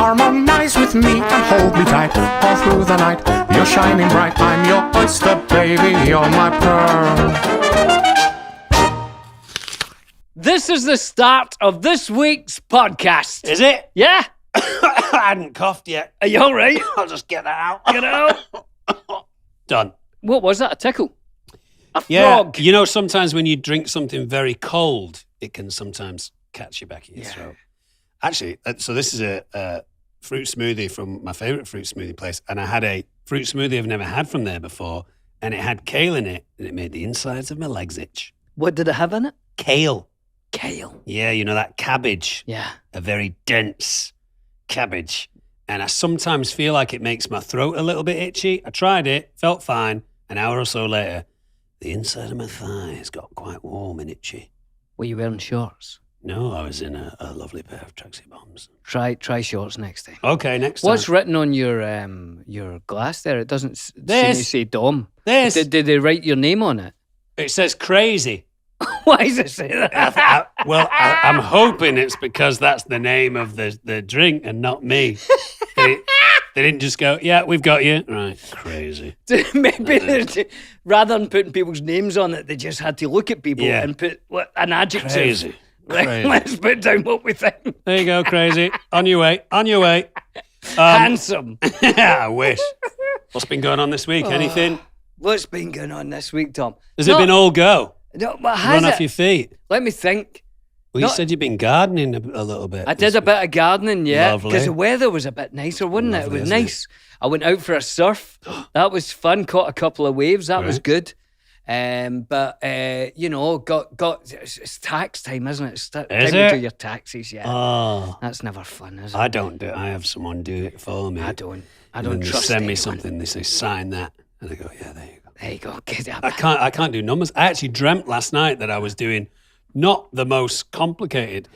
Harmonize with me and hold me tight all through the night. You're shining bright, I'm your oyster, baby, you're my pearl. This is the start of this week's podcast. Is it? Yeah? I hadn't coughed yet. Are you all right? I'll just get that out. Get it out. Done. What was that? A tickle? A Yeah, frog? you know, sometimes when you drink something very cold, it can sometimes catch you back in your throat. Actually, so this is a fruit smoothie from my favourite fruit smoothie place, and I had a fruit smoothie I've never had from there before, and it had kale in it, and it made the insides of my legs itch. What did it have in it? Kale. Kale. Yeah, you know, that cabbage. Yeah. A very dense cabbage. And I sometimes feel like it makes my throat a little bit itchy. I tried it, felt fine. An hour or so later, the inside of my thighs got quite warm and itchy. Were you wearing shorts? No, I was in a lovely pair of tracksuit bottoms. Try shorts next time. Okay, next time. What's written on your glass there? It doesn't seem This. to say Dom. This. Did they write your name on it? It says crazy. Why does it say that? I'm hoping it's because that's the name of the drink and not me. They didn't just go, yeah, we've got you. Right, crazy. Maybe rather than putting people's names on it, they just had to look at people Yeah. and put an adjective. Crazy. Right, Crazy. let's put down what we think. There you go, crazy. On your way. On your way. Handsome. I wish. What's been going on this week? Anything? What's been going on this week, Tom? Has it been all go? No, but has Run it? off your feet. Let me think. Well, you No. said you've been gardening a little bit. I did a bit of gardening, yeah, Lovely. because the weather was a bit nicer, wasn't it? It Lovely, was isn't it? nice. I went out for a surf. That was fun. Caught a couple of waves. That was Right. good. But you know, it's tax time, isn't it? It's time Is to it? do your taxes. Yeah, Oh, that's never fun, is it? I don't do it. I have someone do it for me. I don't And then they trust send me anyone. something. They say, sign that. And I go, yeah, there you go. There you go. Get it. I can't do numbers. I actually dreamt last night that I was doing not the most complicated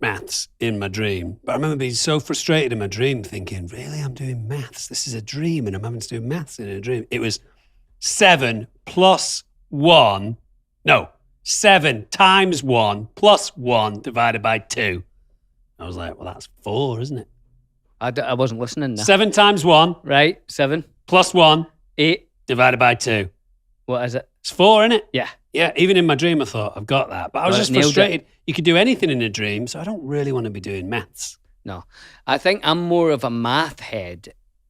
maths in my dream, but I remember being so frustrated in my dream thinking, really, I'm doing maths? This is a dream and I'm having to do maths in a dream. It was 7 plus 1. No, 7 times 1 plus 1 divided by 2. I was like, well, that's 4, isn't it? I wasn't listening now. 7 times 1 Right, 7, plus 1 8. divided by 2. What is it? It's 4, isn't it? Yeah. Yeah, even in my dream, I thought, I've got that. But I was Right, just nailed it. frustrated. You could do anything in a dream, so I don't really want to be doing maths. No, I think I'm more of a math head,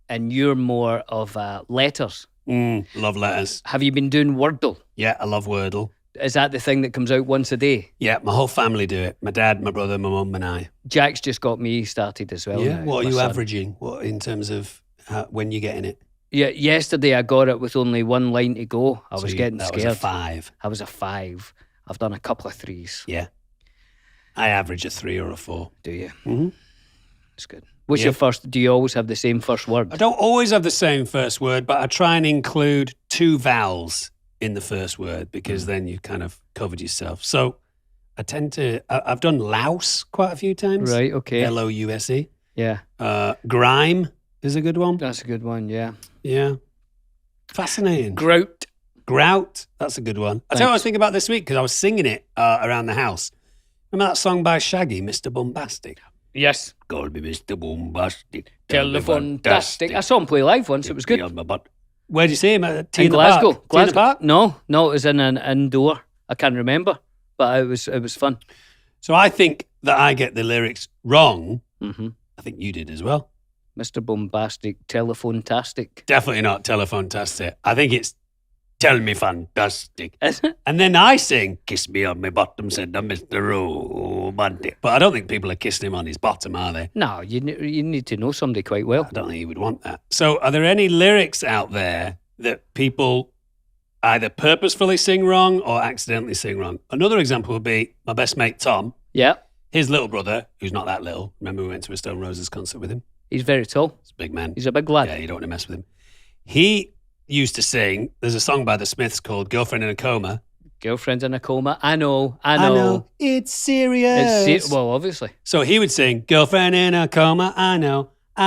and you're more of letters. Love letters. Have you been doing Wordle? Yeah, I love Wordle. Is that the thing that comes out once a day? Yeah, my whole family do it. My dad, my brother, my mum and I. Jack's just got me started as well. Yeah, now, what are my you son. averaging? What in terms of when you're getting it? Yeah, yesterday I got it with only one line to go. I So was you- getting that scared. was a 5. I was a 5. I've done a couple of 3s. Yeah. I average a 3 or a 4. Do you? Mhm. It's good. What's Yeah. your first? Do you always have the same first word? I don't always have the same first word, but I try and include 2 vowels in the first word because then you've kind of covered yourself. So I tend to, I've done louse quite a few times. Right. Okay. Louse. Yeah, Grime is a good one. that's a good one. Yeah. Yeah. Fascinating. Grout. Grout. That's a good one. I tell you what I was thinking about this week because I was singing it around the house. Remember that song by Shaggy, Mr. Bombastic? Yes. Call me Mr. Bombastic. Telephone-tastic. I saw him play live once. It was good. Where'd you see him? At T In in the Glasgow. Park? T in the Park? No, it was in an indoor. I can't remember, but it was fun. So I think that I get the lyrics wrong. hmm I think you did as well. Mr. Bombastic, telephone-tastic. Definitely not telephone-tastic. I think it's tell me fantastic. Is it? And then I sing, kiss me on my bottom, said the Mr. Romantic. But I don't think people are kissing him on his bottom, are they? No, you need to know somebody quite well. I don't think you would want that. So are there any lyrics out there that people either purposefully sing wrong or accidentally sing wrong? Another example would be my best mate, Tom. Yeah, His little brother, who's not that little. Remember we went to a Stone Roses concert with him? he's very tall. He's a big man. He's a big lad. Yeah, you don't want to mess with him. He used to sing, there's a song by the Smiths called Girlfriend in a Coma. Girlfriend in a coma. I know. It's serious. Well, obviously. So he would sing, Girlfriend in a coma, I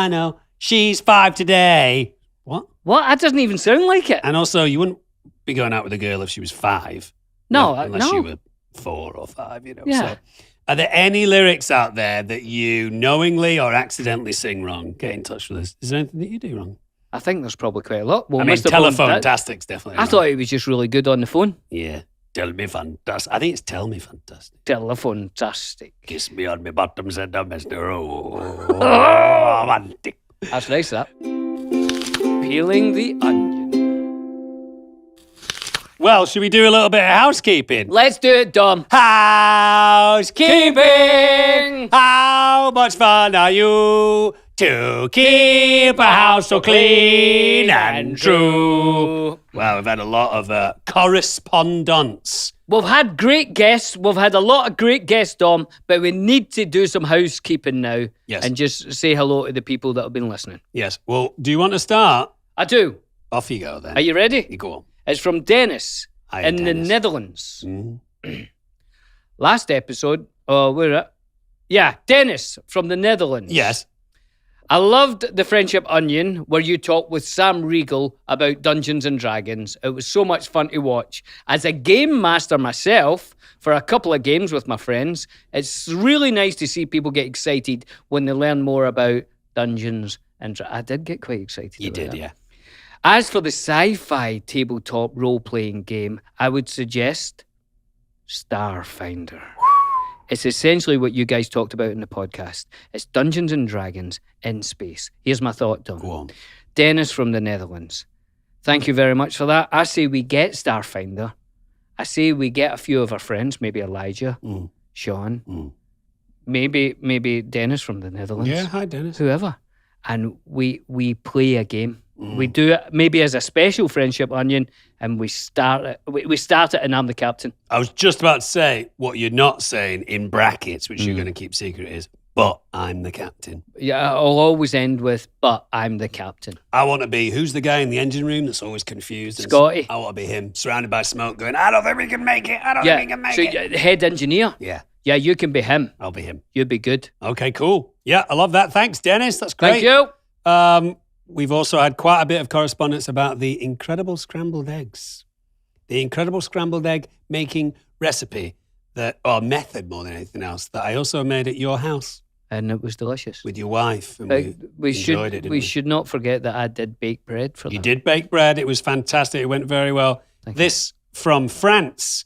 know. She's 5 today. What? What? That doesn't even sound like it. And also, you wouldn't be going out with a girl if she was 5. No, unless no. you were 4 or 5, you know. Yeah. So, Are there any lyrics out there that you knowingly or accidentally sing wrong? Get in touch with us. Is there anything that you do wrong? I think there's probably quite a lot. Well, I mean, Mr. Bone did. telephone-tastic's definitely I wrong. thought he was just really good on the phone. Yeah. Tell me fantastic. I think it's tell me fantastic. Telephone-tastic. Kiss me on my bottom, said the Mr. Romantic. That's nice, that. Peeling the onion. Well, should we do a little bit of housekeeping? Let's do it, Dom. Housekeeping! How much fun are you to keep a house so clean and true? Well, we've had a lot of correspondence. We've had great guests. We've had a lot of great guests, Dom, but we need to do some housekeeping now. Yes. And just say hello to the people that have been listening. Yes. Well, do you want to start? I do. Off you go then. Are you ready? You go on. It's from Dennis Hi, in the Dennis. Netherlands. Mm. Last episode, Dennis from the Netherlands. Yes. I loved the Friendship Onion where you talked with Sam Riegel about Dungeons and Dragons. It was so much fun to watch. As a game master myself, for a couple of games with my friends, it's really nice to see people get excited when they learn more about Dungeons and Dragons. I did get quite excited. You about did, that. yeah. As for the sci-fi tabletop role-playing game, I would suggest Starfinder. It's essentially what you guys talked about in the podcast. It's Dungeons and Dragons in space. Here's my thought, Tom. Go on. Dennis from the Netherlands. Thank you very much for that. I say we get Starfinder. I say we get a few of our friends, maybe Elijah, Sean, maybe Dennis from the Netherlands. Yeah, hi, Dennis. Whoever. And we play a game. We do it maybe as a special Friendship Onion, and we start it. We start it, and I'm the captain. I was just about to say what you're not saying in brackets, which you're going to keep secret, is, but I'm the captain. Yeah, I'll always end with, but I'm the captain. I want to be, who's the guy in the engine room that's always confused? And Scotty. I want to be him, surrounded by smoke, going, I don't think we can make it. I don't think we can make so it. head engineer. Yeah, Yeah, you can be him. I'll be him. You'd be good. Okay, cool. Yeah, I love that. Thanks, Dennis. That's great. Thank you. We've also had quite a bit of correspondence about the incredible scrambled eggs. The incredible scrambled egg making recipe or method more than anything else, that I also made at your house And it was delicious. with your wife. And Like, we enjoyed it, didn't we? should not forget that I did bake bread for You them. did bake bread. It was fantastic. It went very well. Thank This from France,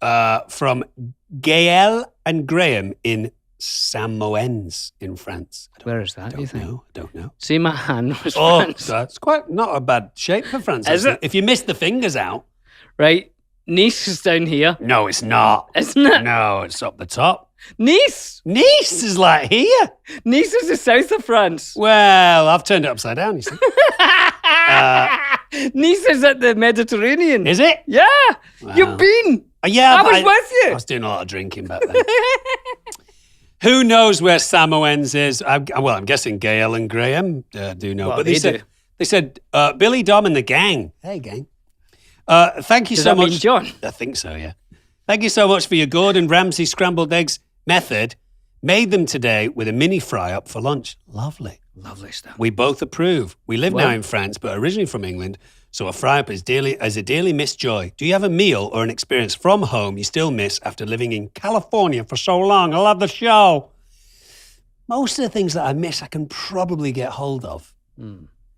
from Gael and Graham in Samoens in France. Where is that, I do you don't think? know. I don't know. See, my hand was Oh, France. that's quite not a bad shape for France. Is it? If you miss the fingers out. Right. Nice is down here, No, it's not. isn't it? No, it's up the top. Nice. Nice is like here. Nice is the south of France. Well, I've turned it upside down, you see. Nice is at the Mediterranean. Is it? Yeah. Wow. You've been. Yeah, I but was with you. I was doing a lot of drinking back then. Who knows where Samoens is? I'm guessing Gail and Graham do know. Well, but they said do. they said Billy, Dom, and the gang. Hey, gang. Thank you Does so that much, mean John? I think so. Yeah. Thank you so much for your Gordon Ramsay scrambled eggs method. Made them today with a mini fry up for lunch. Lovely. Lovely stuff. We both approve. We live now Well- in France, but originally from England, so a fry up is a dearly missed joy. Do you have a meal or an experience from home you still miss after living in California for so long? I love the show. Most of the things that I miss, I can probably get hold of.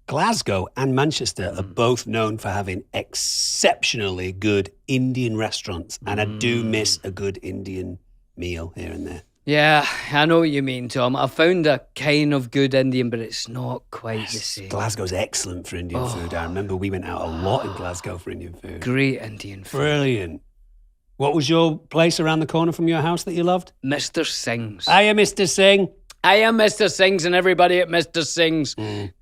Glasgow and Manchester are both known for having exceptionally good Indian restaurants, and I do miss a good Indian meal here and there. Yeah, I know what you mean, Tom. I found a kind of good Indian, but it's not quite the same. Glasgow's excellent for Indian food. I remember we went out a lot in Glasgow for Indian food. Great Indian food. Brilliant. What was your place around the corner from your house that you loved? Mr. Singh's. Hiya, Mr. Singh. I am Mr. Singh's and everybody at Mr. Singh's.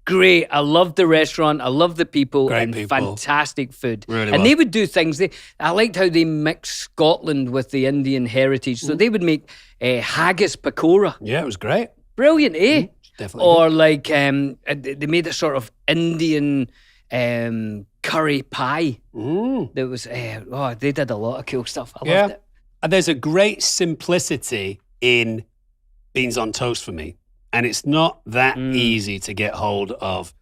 Great. I love the restaurant. I love the people. Great and people. fantastic food. Really and well. they would do things. I liked how they mixed Scotland with the Indian heritage. So they would make haggis pakora. Yeah, it was great. Brilliant, eh? Definitely. Or like they made a sort of Indian curry pie. That was they did a lot of cool stuff. I loved it. And there's a great simplicity in beans on toast for me. And it's not that easy to get hold of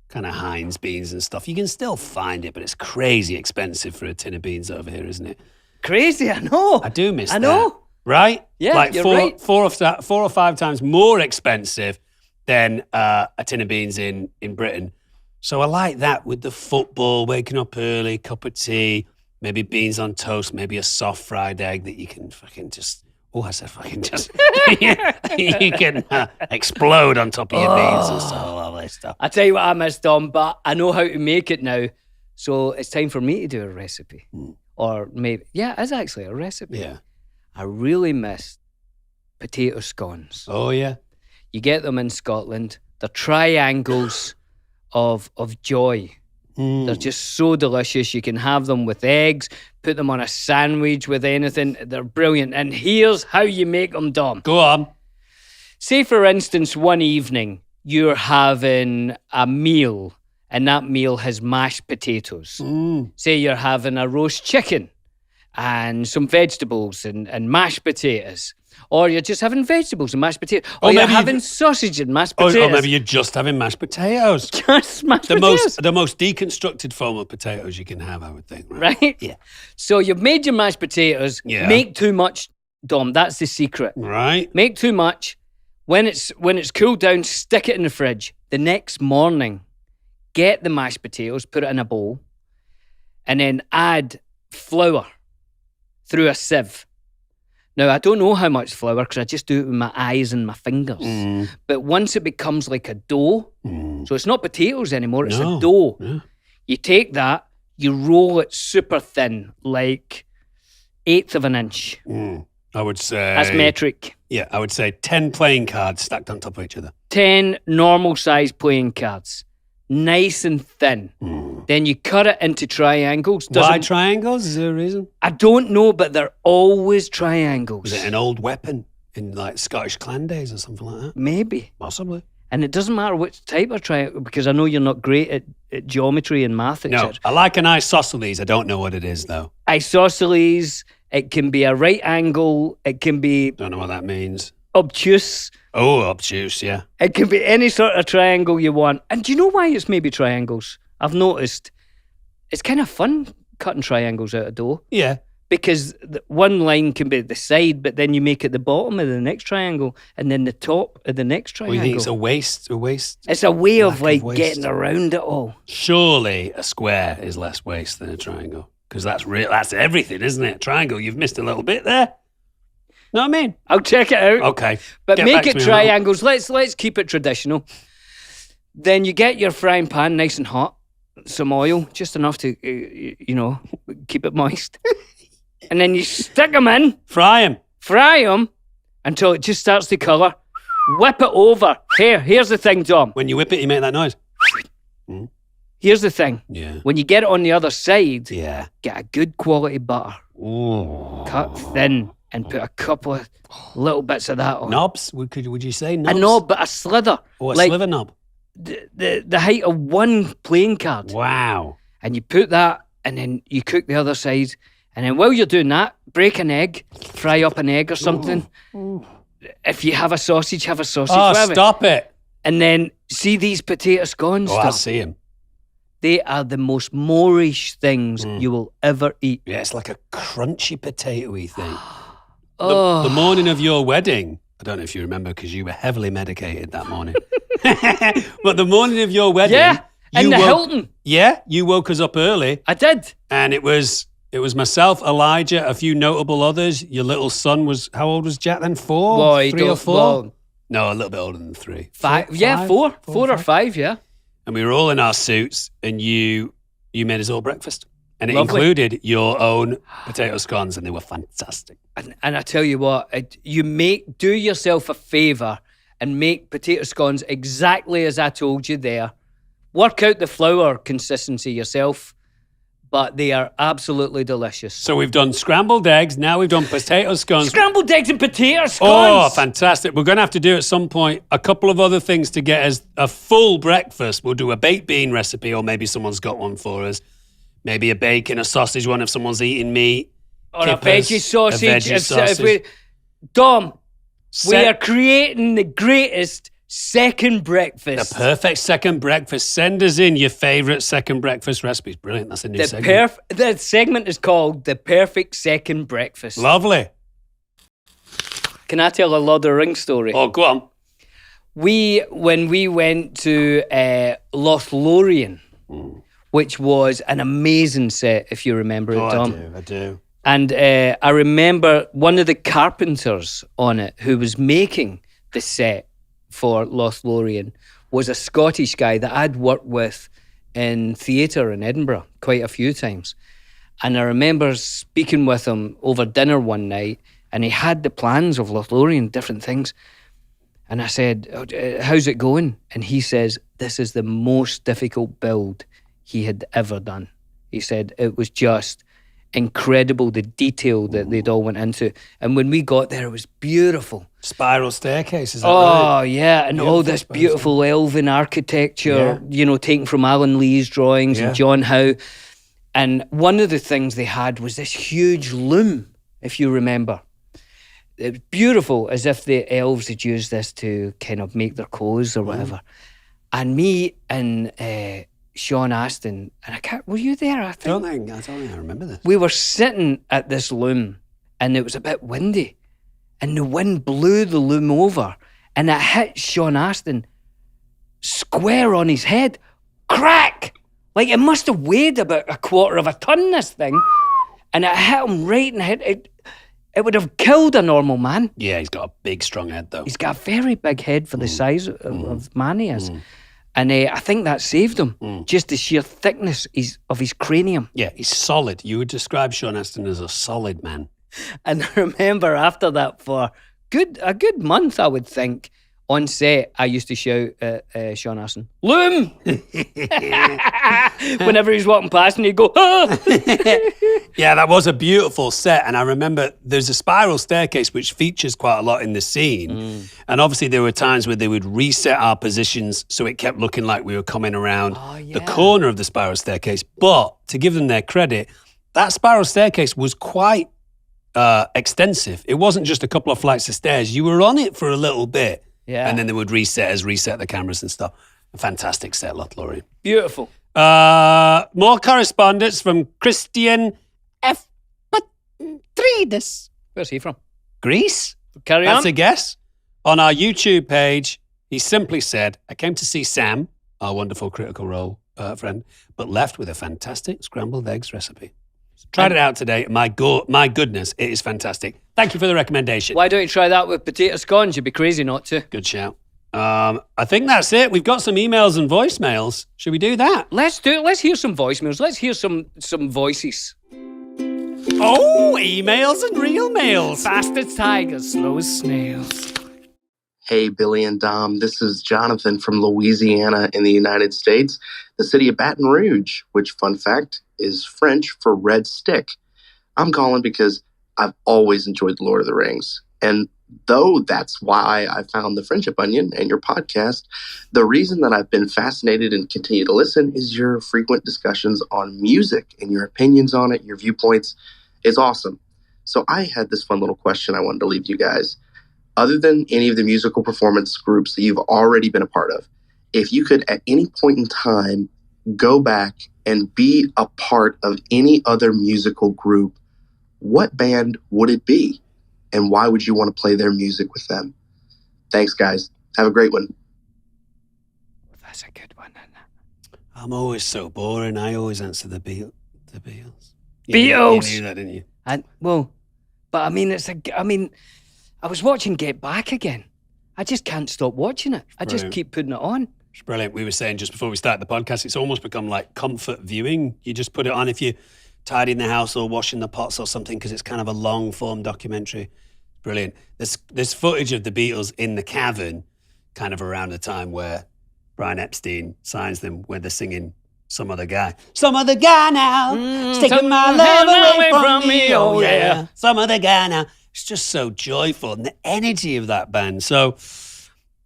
kind of Heinz beans and stuff. You can still find it, but it's crazy expensive for a tin of beans over here, isn't it? Crazy, I know. I do miss I that. know. right? Yeah, like you're four, right. 4 or 5 times more expensive than a tin of beans in Britain. So I like that with the football, waking up early, cup of tea, maybe beans on toast, maybe a soft fried egg that you can fucking just. Oh, I said fucking just. You can explode on top of your beans and stuff, all that stuff. I tell you what I miss, Dom, but I know how to make it now. So it's time for me to do a recipe. Or maybe, yeah, it's actually a recipe. Yeah. I really miss potato scones. Oh, yeah. You get them in Scotland. They're triangles of joy. They're just so delicious. You can have them with eggs, put them on a sandwich with anything. They're brilliant. And here's how you make them, Dom. Go on. Say, for instance, one evening you're having a meal and that meal has mashed potatoes. Say you're having a roast chicken and some vegetables and mashed potatoes. Or you're just having vegetables and mashed potatoes. Or you're having sausage and mashed potatoes. Or maybe you're just having mashed potatoes. Just mashed The potatoes. most deconstructed form of potatoes you can have, I would think. Right? Right? Yeah. So you've made your mashed potatoes. Yeah. Make too much, Dom. That's the secret. Right. Make too much. When it's cooled down, stick it in the fridge. The next morning, get the mashed potatoes, put it in a bowl, and then add flour through a sieve. Now, I don't know how much flour because I just do it with my eyes and my fingers. But once it becomes like a dough, so it's not potatoes anymore, it's a dough. Yeah. You take that, you roll it super thin, like 1/8 of an inch. I would say. That's metric. Yeah, I would say 10 playing cards stacked on top of each other. 10 normal size playing cards. Nice and thin. Then you cut it into triangles. Why triangles? Is there a reason? I don't know, but they're always triangles. Was it an old weapon in like Scottish clan days or something like that? Maybe. Possibly. And it doesn't matter which type of triangle, because I know you're not great at geometry and math, No, etc. I like an isosceles. I don't know what it is though. Isosceles, it can be a right angle, it can be Don't know what that means. obtuse, Oh, obtuse, yeah. it can be any sort of triangle you want. And do you know why it's maybe triangles? I've noticed it's kind of fun cutting triangles out of dough. Yeah. Because one line can be the side, but then you make it the bottom of the next triangle and then the top of the next Well, triangle. you think it's a waste? A waste? It's a way of lack of like waste. getting around it all. Surely a square is less waste than a triangle. Because that's real. That's everything, isn't it? Triangle, you've missed a little bit there. Know what I mean? I'll check it out. Okay. But Get make back it to me on triangles. Let's keep it traditional. Then you get your frying pan nice and hot, some oil, just enough to, keep it moist. And then you stick them in, that. Fry him. fry them until it just starts to colour. Whip it over. Here's the thing, Dom. When you whip it, you make that noise. Here's the thing. Yeah. When you get it on the other side, Yeah. get a good quality butter. Ooh. Cut thin and put a couple of little bits of that on. Knobs? Would you say knobs? A knob, but a slither. Oh, a like sliver knob. the height of one playing card. Wow. And you put that, and then you cook the other side. And then while you're doing that, break an egg, fry up an egg or something. If you have a sausage, have a sausage. Oh, with it. stop it. And then see these potato scones, Oh, I Dom? see him. They are the most Moorish things you will ever eat. Yeah, it's like a crunchy potato-y thing. Oh, The morning of your wedding, I don't know if you remember because you were heavily medicated that morning. But the morning of your wedding, yeah, in the Hilton. Yeah, you woke us up early, I did. and it was myself, Elijah, a few notable others. Your little son was, how old was Jack then? 4? Boy, 3 or don't- 4? well, No, a little bit older than 3. Five. Yeah, four or five. Yeah. And we were all in our suits, and you made us all breakfast. And it Lovely. included your own potato scones, and they were fantastic. And I tell you what, do yourself a favour and make potato scones exactly as I told you there. Work out the flour consistency yourself, but they are absolutely delicious. So we've done scrambled eggs, now we've done potato scones. Scrambled eggs and potato scones. Oh, fantastic. We're going to have to do at some point a couple of other things to get us a full breakfast. We'll do a baked bean recipe, or maybe someone's got one for us. Maybe a bacon, a sausage one if someone's eating meat. Or Kippers, a veggie sausage. a veggie sausage. Dom, we Se- are creating the greatest second breakfast. The perfect second breakfast. Send us in your favourite second breakfast recipes. Brilliant. That's a new segment. The segment is called The Perfect Second Breakfast. Lovely. Can I tell a Lord of the Rings story? Oh, go on. When we went to Lothlorien, which was an amazing set, if you remember it, Tom. I do. And I remember one of the carpenters on it who was making the set for Lothlorien was a Scottish guy that I'd worked with in theatre in Edinburgh quite a few times. And I remember speaking with him over dinner one night, and he had the plans of Lothlorien, different things. And I said, how's it going? And he says, this is the most difficult build he had ever done. He said it was just incredible, the detail that they'd all went into. And when we got there, it was beautiful. Spiral staircase, is that right? Oh, yeah. And all this beautiful elven architecture, taken from Alan Lee's drawings and John Howe. And one of the things they had was this huge loom, if you remember. It was beautiful, as if the elves had used this to kind of make their clothes or whatever. And me and Sean Astin, and were you there? I don't think I remember this. We were sitting at this loom, and it was a bit windy, and the wind blew the loom over, and it hit Sean Astin square on his head. Crack! Like it must have weighed about a quarter of a ton, this thing, and it hit him right in the head. It would have killed a normal man. Yeah, he's got a big, strong head, though. He's got a very big head for the size of man he is. And I think that saved him. Just the sheer thickness of his cranium. Yeah, he's solid. You would describe Sean Astin as a solid man. And I remember after that for a good month, I would think, on set, I used to shout at Sean Astin, "Loom!" Whenever he's walking past and he'd go, "Ah!" Yeah, that was a beautiful set. And I remember there's a spiral staircase which features quite a lot in the scene. And obviously there were times where they would reset our positions so it kept looking like we were coming around the corner of the spiral staircase. But to give them their credit, that spiral staircase was quite extensive. It wasn't just a couple of flights of stairs. You were on it for a little bit. Yeah. And then they would reset the cameras and stuff. A fantastic set, Lothlorien. Beautiful. More correspondence from Christian F. Patridis. Where's he from? Greece? Carry on. That's a guess. On our YouTube page, he simply said, I came to see Sam, our wonderful Critical Role friend, but left with a fantastic scrambled eggs recipe. Tried it out today. My goodness, it is fantastic. Thank you for the recommendation. Why don't you try that with potato scones? You'd be crazy not to. Good shout. I think that's it. We've got some emails and voicemails. Should we do that? Let's do it. Let's hear some voicemails. Let's hear some voices. Oh, emails and real mails. Fast as tigers, slow as snails. Hey, Billy and Dom. This is Jonathan from Louisiana in the United States, the city of Baton Rouge, which, fun fact, is French for red stick. I'm calling because I've always enjoyed The Lord of the Rings. And though that's why I found The Friendship Onion and your podcast, the reason that I've been fascinated and continue to listen is your frequent discussions on music and your opinions on it, your viewpoints. It's awesome. So I had this fun little question I wanted to leave you guys. Other than any of the musical performance groups that you've already been a part of, if you could at any point in time go back and be a part of any other musical group, what band would it be? And why would you want to play their music with them? Thanks, guys. Have a great one. That's a good one, isn't it? I'm always so boring. I always answer the Beatles. Beatles! You knew that, didn't you? I was watching Get Back again. I just can't stop watching it. I just keep putting it on. It's brilliant. We were saying just before we started the podcast, it's almost become like comfort viewing. You just put it on if you're tidying the house or washing the pots or something because it's kind of a long form documentary. Brilliant. There's footage of the Beatles in the cavern kind of around the time where Brian Epstein signs them when they're singing Some Other Guy. Some other guy now, is taking my love away from me, oh yeah. Some other guy now. It's just so joyful and the energy of that band. So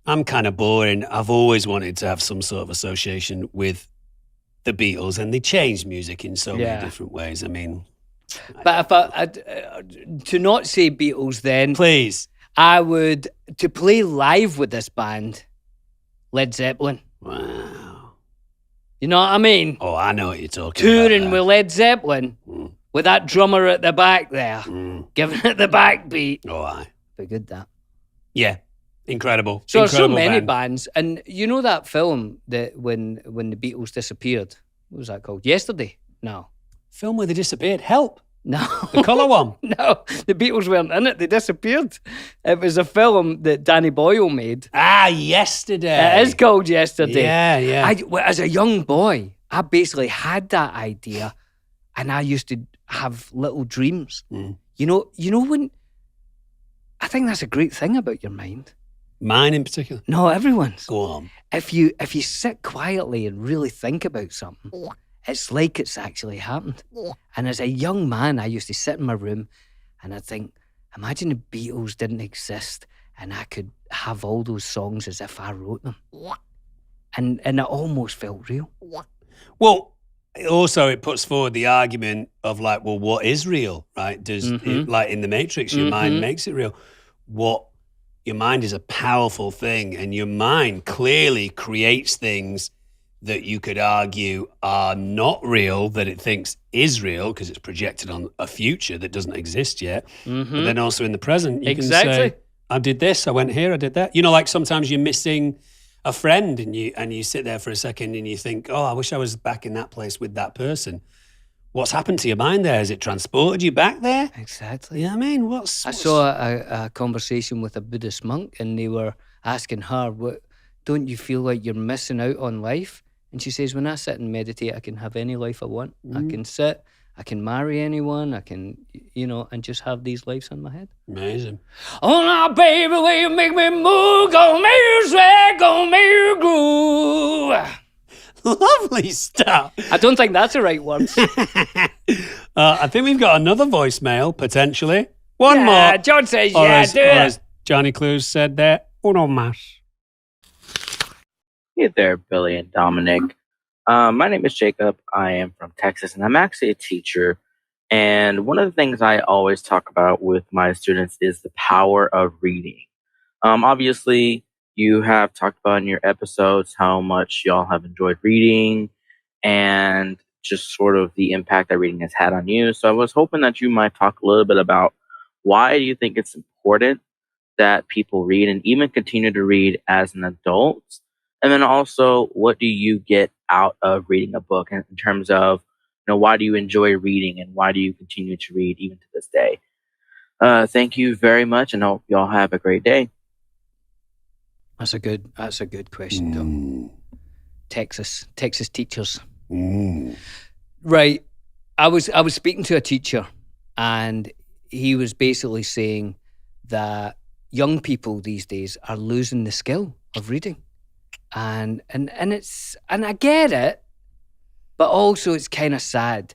I'm kind of boring. I've always wanted to have some sort of association with the Beatles, and they changed music in so many different ways. I mean, but if I to not say Beatles, then please, I would to play live with this band, Led Zeppelin. Wow, you know what I mean? Oh, I know what you're talking Touring about. with Led Zeppelin. With that drummer at the back there, giving it the backbeat. Oh, aye. but good that. Yeah, incredible. So there's so Incredible many band. bands, and you know that film that when the Beatles disappeared, what was that called? Yesterday? No. Film where they disappeared. Help. No. The colour one. No, the Beatles weren't in it. They disappeared. It was a film that Danny Boyle made. Yesterday. It is called Yesterday. Yeah. As a young boy, I basically had that idea, and I used to have little dreams. Mm. You know when. I think that's a great thing about your mind. Mine in particular. No, everyone's. Go on. If you sit quietly and really think about something, it's like it's actually happened. And as a young man, I used to sit in my room and I'd think, imagine the Beatles didn't exist and I could have all those songs as if I wrote them. And it almost felt real. Well, also it puts forward the argument of like, well, what is real, right? Does it, like in the Matrix, your mind makes it real. Your mind is a powerful thing, and your mind clearly creates things that you could argue are not real, that it thinks is real because it's projected on a future that doesn't exist yet. But then also in the present, you can say, I did this, I went here, I did that. You know, like sometimes you're missing a friend and you sit there for a second and you think, oh, I wish I was back in that place with that person. What's happened to your mind there? Has it transported you back there? Exactly. You know what I mean? I saw a conversation with a Buddhist monk, and they were asking her, don't you feel like you're missing out on life? And she says, when I sit and meditate, I can have any life I want. I can sit, I can marry anyone, I can, and just have these lives on my head. Amazing. Oh, now, baby, will you make me move? Gonna make you sweat, gonna make you groove. Lovely stuff. I don't think that's the right words. I think we've got another voicemail, potentially. One more. John says, Or yeah, as, do or it. as Johnny Clues said there, uno más. Hey there, Billy and Dominic. My name is Jacob. I am from Texas, and I'm actually a teacher. And one of the things I always talk about with my students is the power of reading. Obviously, you have talked about in your episodes how much y'all have enjoyed reading and just sort of the impact that reading has had on you. So I was hoping that you might talk a little bit about why do you think it's important that people read and even continue to read as an adult? And then also, what do you get out of reading a book in terms of, why do you enjoy reading and why do you continue to read even to this day? Thank you very much, and hope y'all have a great day. That's a good question, Tom. Texas teachers. Right. I was speaking to a teacher, and he was basically saying that young people these days are losing the skill of reading. And I get it, but also it's kind of sad.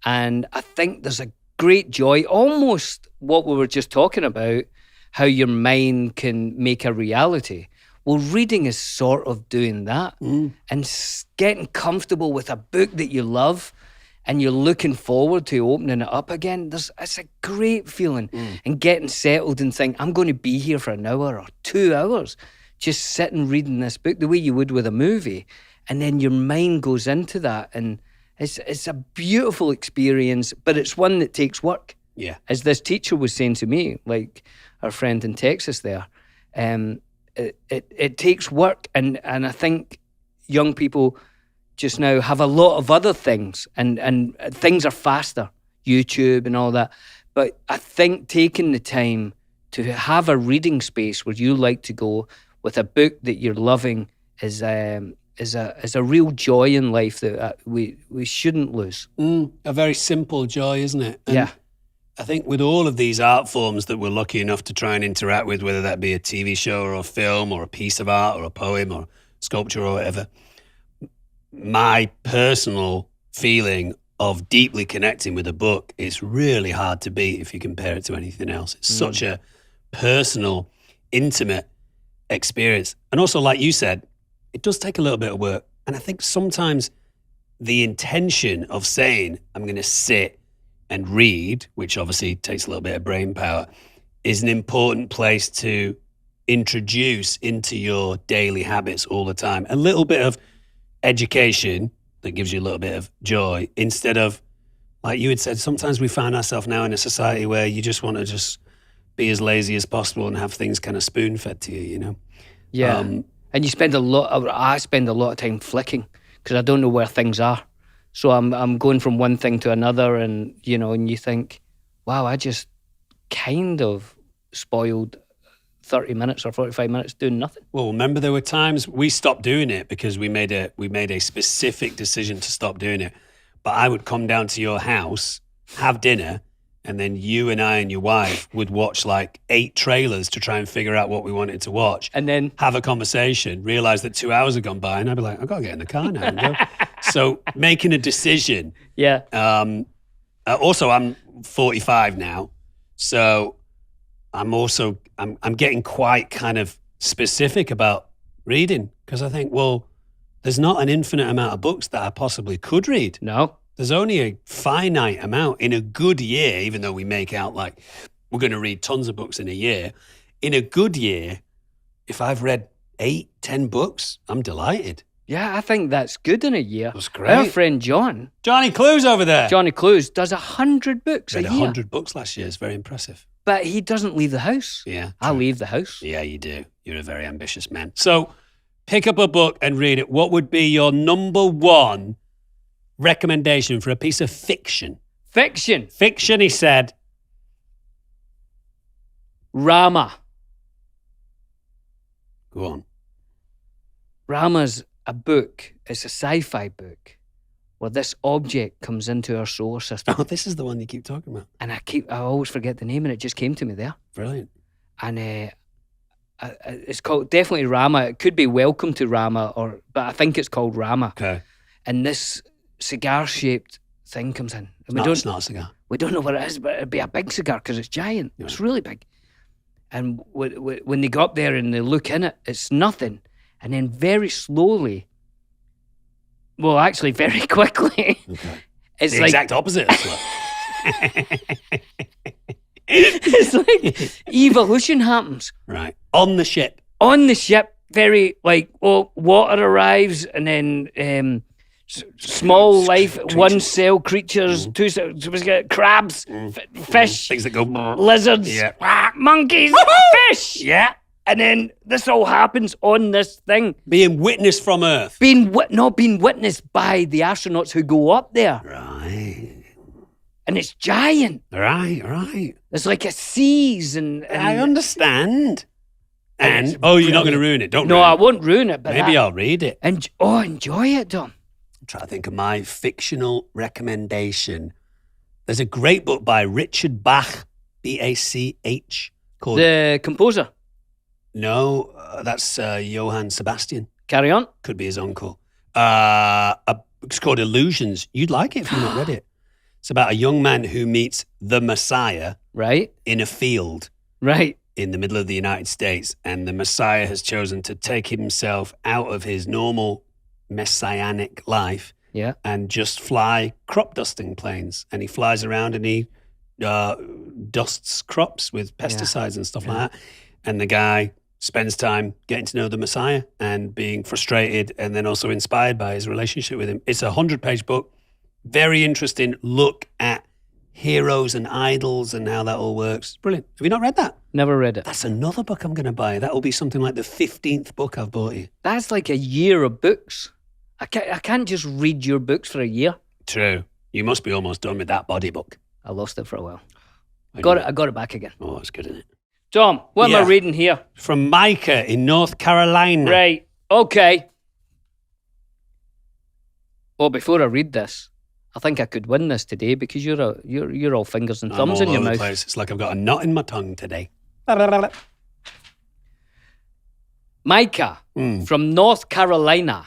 And I think there's a great joy, almost what we were just talking about, how your mind can make a reality. Well, reading is sort of doing that and getting comfortable with a book that you love and you're looking forward to opening it up again. It's a great feeling. And getting settled and think, I'm going to be here for an hour or 2 hours, just sitting reading this book the way you would with a movie. And then your mind goes into that. And it's a beautiful experience, but it's one that takes work. Yeah. As this teacher was saying to me, like our friend in Texas there, it takes work, and I think young people just now have a lot of other things, and things are faster, YouTube and all that. But I think taking the time to have a reading space where you like to go with a book that you're loving is a real joy in life that we shouldn't lose. A very simple joy, isn't it? And yeah. I think with all of these art forms that we're lucky enough to try and interact with, whether that be a TV show or a film or a piece of art or a poem or sculpture or whatever, my personal feeling of deeply connecting with a book is really hard to beat if you compare it to anything else. It's such a personal, intimate experience. And also, like you said, it does take a little bit of work. And I think sometimes the intention of saying, I'm going to sit and read, which obviously takes a little bit of brain power, is an important place to introduce into your daily habits all the time. A little bit of education that gives you a little bit of joy, instead of, like you had said, sometimes we find ourselves now in a society where you just want to just be as lazy as possible and have things kind of spoon-fed to you, you know? Yeah. And you spend I spend a lot of time flicking because I don't know where things are. So I'm going from one thing to another, and and you think, wow, I just kind of spoiled 30 minutes or 45 minutes doing nothing. Well, remember there were times we stopped doing it because we made a specific decision to stop doing it. But I would come down to your house, have dinner, and then you and I and your wife would watch like 8 trailers to try and figure out what we wanted to watch. And then have a conversation, realize that 2 hours had gone by, and I'd be like, I've got to get in the car now and go. So making a decision. Yeah. Also, I'm 45 now, so I'm getting quite kind of specific about reading because I think, well, there's not an infinite amount of books that I possibly could read. No. There's only a finite amount in a good year, even though we make out like we're going to read tons of books in a year. In a good year, if I've read 8, 10 books, I'm delighted. Yeah, I think that's good in a year. That's great. Our friend Johnny Clues over there. Johnny Clues, does 100 books a read year. 100 books last year. It's very impressive. But he doesn't leave the house. Yeah. I true. leave the house. Yeah, you do. You're a very ambitious man. So pick up a book and read it. What would be your number one recommendation for a piece of fiction? Fiction. Fiction, he said. Rama. Go on. Rama's a book. It's a sci-fi book where this object comes into our solar system. Oh, this is the one you keep talking about. And I always forget the name, and it just came to me there. Brilliant. And it's called definitely Rama. It could be Welcome to Rama, but I think it's called Rama. Okay. And this cigar-shaped thing comes in. And It's not a cigar. We don't know what it is, but it'd be a big cigar because it's giant. Yeah. It's really big. And when they go up there and they look in it, it's nothing. And then very slowly, well, actually very quickly, Okay. it's The like exact opposite of slut. it's like evolution happens Right. On the ship. on the ship. Very water arrives, and then small life, one cell creatures, two cell, so we get crabs, fish, Things that go. lizards, Yeah. monkeys, fish. Yeah. And then this all happens on this thing, Being witnessed from Earth. not being witnessed by the astronauts who go up there. Right. And it's giant. Right. It's like a seas and I understand. And it's you're not going to brilliant. ruin it. Don't No, ruin I it. won't ruin it, but Maybe I'll read it. enjoy it, Dom. I'm trying to think of my fictional recommendation. There's a great book by Richard Bach, B-A-C-H, called... The composer. No, that's Johann Sebastian. Carry on. Could be his uncle. It's called Illusions. You'd like it if you've not read it. It's about a young man who meets the Messiah Right. in a field Right. in the middle of the United States. And the Messiah has chosen to take himself out of his normal messianic life Yeah. and just fly crop dusting planes. And he flies around and he dusts crops with pesticides and stuff like that. And the guy spends time getting to know the Messiah and being frustrated and then also inspired by his relationship with him. It's a 100-page book. Very interesting look at heroes and idols and how that all works. Brilliant. Have you not read that? Never read it. That's another book I'm going to buy. That will be something like the 15th book I've bought you. That's like a year of books. I can't just read your books for a year. True. You must be almost done with that body book. I lost it for a while. I got it back again. Oh, it's good, isn't it? Tom, what am Yeah. I reading here? From Micah in North Carolina. Right. Okay. Well, before I read this, I think I could win this today because you're all fingers and I'm thumbs all in your over the mouth. place. It's like I've got a knot in my tongue today. Micah from North Carolina.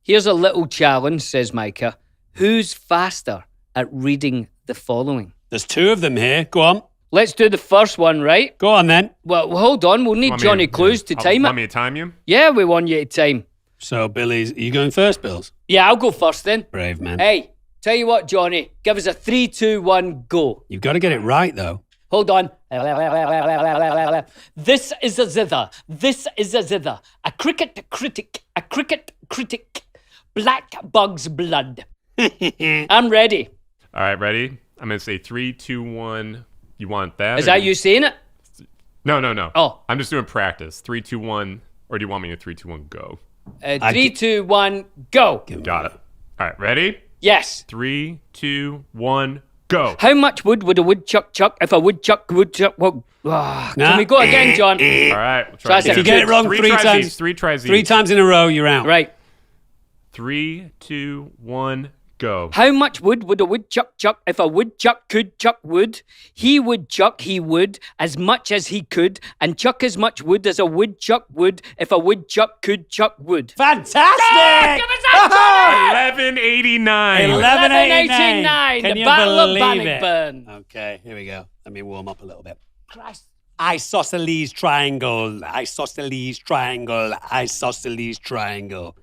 Here's a little challenge, says Micah. Who's faster at reading the following? There's 2 of them here. Go on. Let's do the first one, right? Go on then. Well, hold on. We'll need Want me Johnny Clues to time Want it. me to time you? Yeah, we want you to time. So, Billy's, are you going first, Bills? Yeah, I'll go first then. Brave man. Hey, tell you what, Johnny. Give us a 3, 2, 1, go. You've got to get it right, though. Hold on. This is a zither. This is a zither. A cricket critic. A cricket critic. Black bug's blood. I'm ready. All right, ready? I'm going to say 3, 2, 1, You want that? Is or that do you saying it? No. Oh. I'm just doing practice. 3, 2, 1. Or do you want me to 3, 2, 1, go? 3, 2, 1, go. Got it. All right, ready? Yes. 3, 2, 1, go. How much wood would a woodchuck chuck if a woodchuck well, can we go again, John? All right. We'll Try try if you get it wrong three tries times- each, 3 tries Three each. times in a row, you're out. Right. 3, 2, 1, go. How much wood would a woodchuck chuck if a woodchuck could chuck wood? He would chuck he would as much as he could, and chuck as much wood as a woodchuck would if a woodchuck could chuck wood. Fantastic! 1189. 1189, Can the you Battle of believe it? Bannockburn. Okay, here we go. Let me warm up a little bit. Isosceles triangle. Isosceles triangle. Isosceles triangle.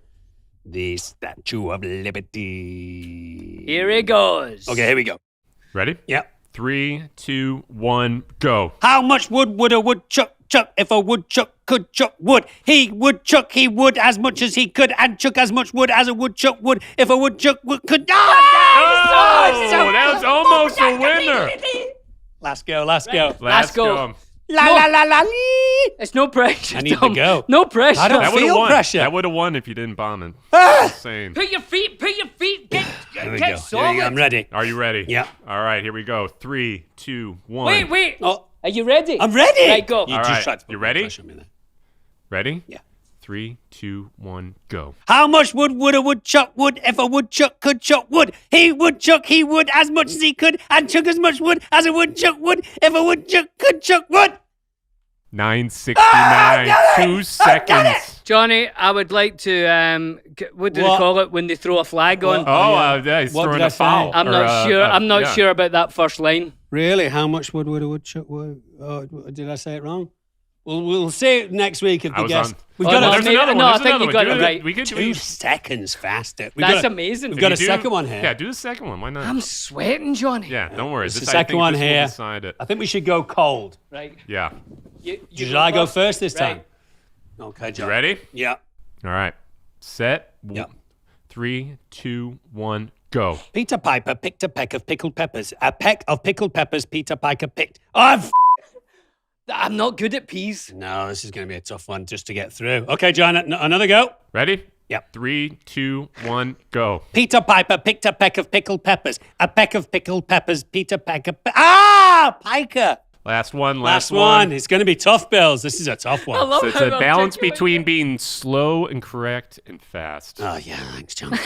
The Statue of Liberty. Here he goes. Okay, here we go. Ready? Yep. 3, 2, 1, go. How much wood would a woodchuck chuck if a woodchuck could chuck wood? He would chuck he would as much as he could, and chuck as much wood as a woodchuck would if a woodchuck could. Oh, that was almost a winner. Last go, last go. Last go. go. La la la la lee. It's no pressure. I need to Tom. go. No pressure. I don't That would feel have won. pressure. That would have won if you didn't bomb it. Ah! Insane. Put your feet. Get Here we get go. solid. Here we go. I'm ready. Are you ready? Yeah. All right, here we go. 3, 2, 1. Wait. Oh, Are you ready? I'm ready. Right, go. You All just right. tried to put You more ready? pressure on me there. Ready? Yeah. 3, 2, 1, go. How much wood would a woodchuck wood if a woodchuck could chuck wood? He would chuck he would as much as he could, and chuck as much wood as a woodchuck would if a woodchuck could chuck wood. 969. 2 seconds. Johnny, I would like to. What do they What? call it when they throw a flag on? Oh, yeah, he's What throwing did I a foul. say? I'm not sure. I'm not yeah. sure about that first line. Really? How much wood would a woodchuck wood? Oh, did I say it wrong? Well, we'll see it next week if I the was guess. on. We've Oh, got no, a, There's maybe- another one. no, I There's think another you one. got Do it right. We could 2 seconds faster. That's amazing. We've got a do- second one here. Yeah, do the second one. Why not? I'm sweating, Johnny. Yeah, don't worry. It's the This- I second think one this will here. decide it. I think we should go cold. Right. Yeah. You Should I go first this time? Right. Okay, John. You ready? Yeah. All right. Set. Yeah. 3, 2, 1, go. Peter Piper picked a peck of pickled peppers. A peck of pickled peppers Peter Piper picked. Oh, I'm not good at peas. no, this is going to be a tough one just to get through. Okay, John, another go. Ready? Yep. 3, 2, 1, go. Peter Piper picked a peck of pickled peppers. A peck of pickled peppers Peter Piper. Piker. Last one. Last one. It's going to be tough, Bills. This is a tough I one. love So it's how a balance articulate between you are. being slow and correct and fast. Oh, yeah, thanks, John.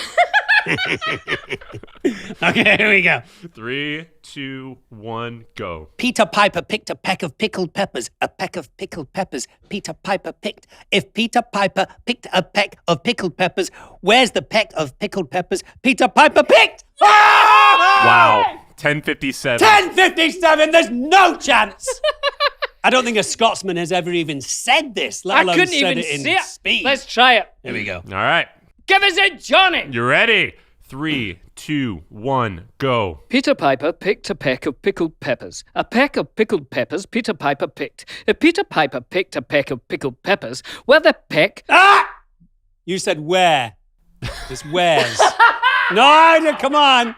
Okay, here we go. 3, 2, 1, go. Peter Piper picked a peck of pickled peppers. A peck of pickled peppers Peter Piper picked. If Peter Piper picked a peck of pickled peppers, where's the peck of pickled peppers Peter Piper picked? Wow. 10:57. 10:57. There's no chance. I don't think a Scotsman has ever even said this, let I alone couldn't said even it in see it. speed. Let's try it. Here we go. All right. Give us a Johnny. You ready? 3, 2, 1, go. Peter Piper picked a peck of pickled peppers. A peck of pickled peppers Peter Piper picked. If Peter Piper picked a peck of pickled peppers, where the peck... Ah! You said where? It's where's. No, come on.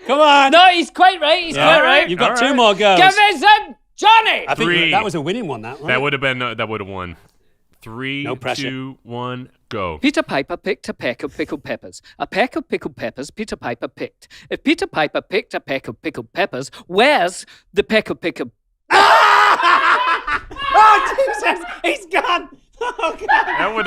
Come on. No, he's quite right. He's quite right. You've got All 2 right. more goes. Give us a Johnny. I think 3. that was a winning one, that right? That would have been. That would have won. 3, No pressure. 2, 1, go. Peter Piper picked a peck of pickled peppers. A peck of pickled peppers Peter Piper picked. If Peter Piper picked a peck of pickled peppers, where's the peck of pickled... Oh, Jesus. He's gone. Oh, God. That would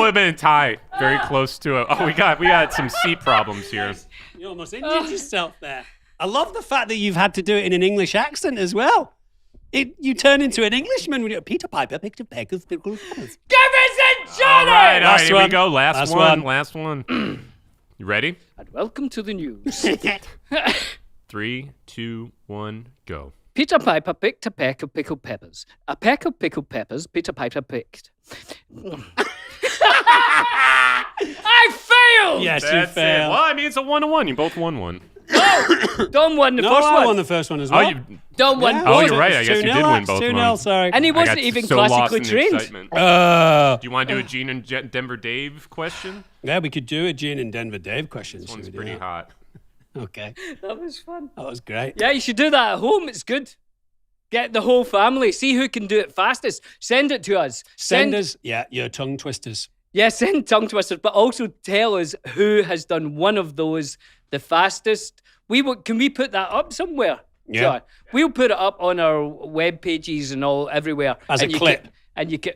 have been a tie. Very close to it. Oh, we got some seat problems here. You almost injured yourself there. I love the fact that you've had to do it in an English accent as well. You turn into an Englishman when you Peter Piper picked a peck of pickled peppers. Give us a Johnny. All right, Last here we one. go. Last Last one. one. Last one. You ready? And welcome to the news. 3, 2, 1, go. Peter Piper picked a peck of pickled peppers. A peck of pickled peppers Peter Piper picked. I failed! Yes, you That's it. failed. Well, I mean, it's a 1-1. You both won one. Don won the No, first I one. won the first one as Oh, well. you. Don won Yeah. Oh, both. you're right. I guess you did win both of 2-0, them. sorry. And he I got wasn't even so lost classically in the trained. excitement. Do you want to do a Gene and Denver Dave question? Yeah, we could do a Gene and Denver Dave question. This Should one's we do pretty that? hot. Okay, That was fun. that was great. Yeah, you should do that at home. It's good. Get the whole family. See who can do it fastest. Send it to us. Send us, your tongue twisters. Yeah, send tongue twisters, but also tell us who has done one of those the fastest. Can we put that up somewhere? Yeah. John? We'll put it up on our web pages and all everywhere. As a clip.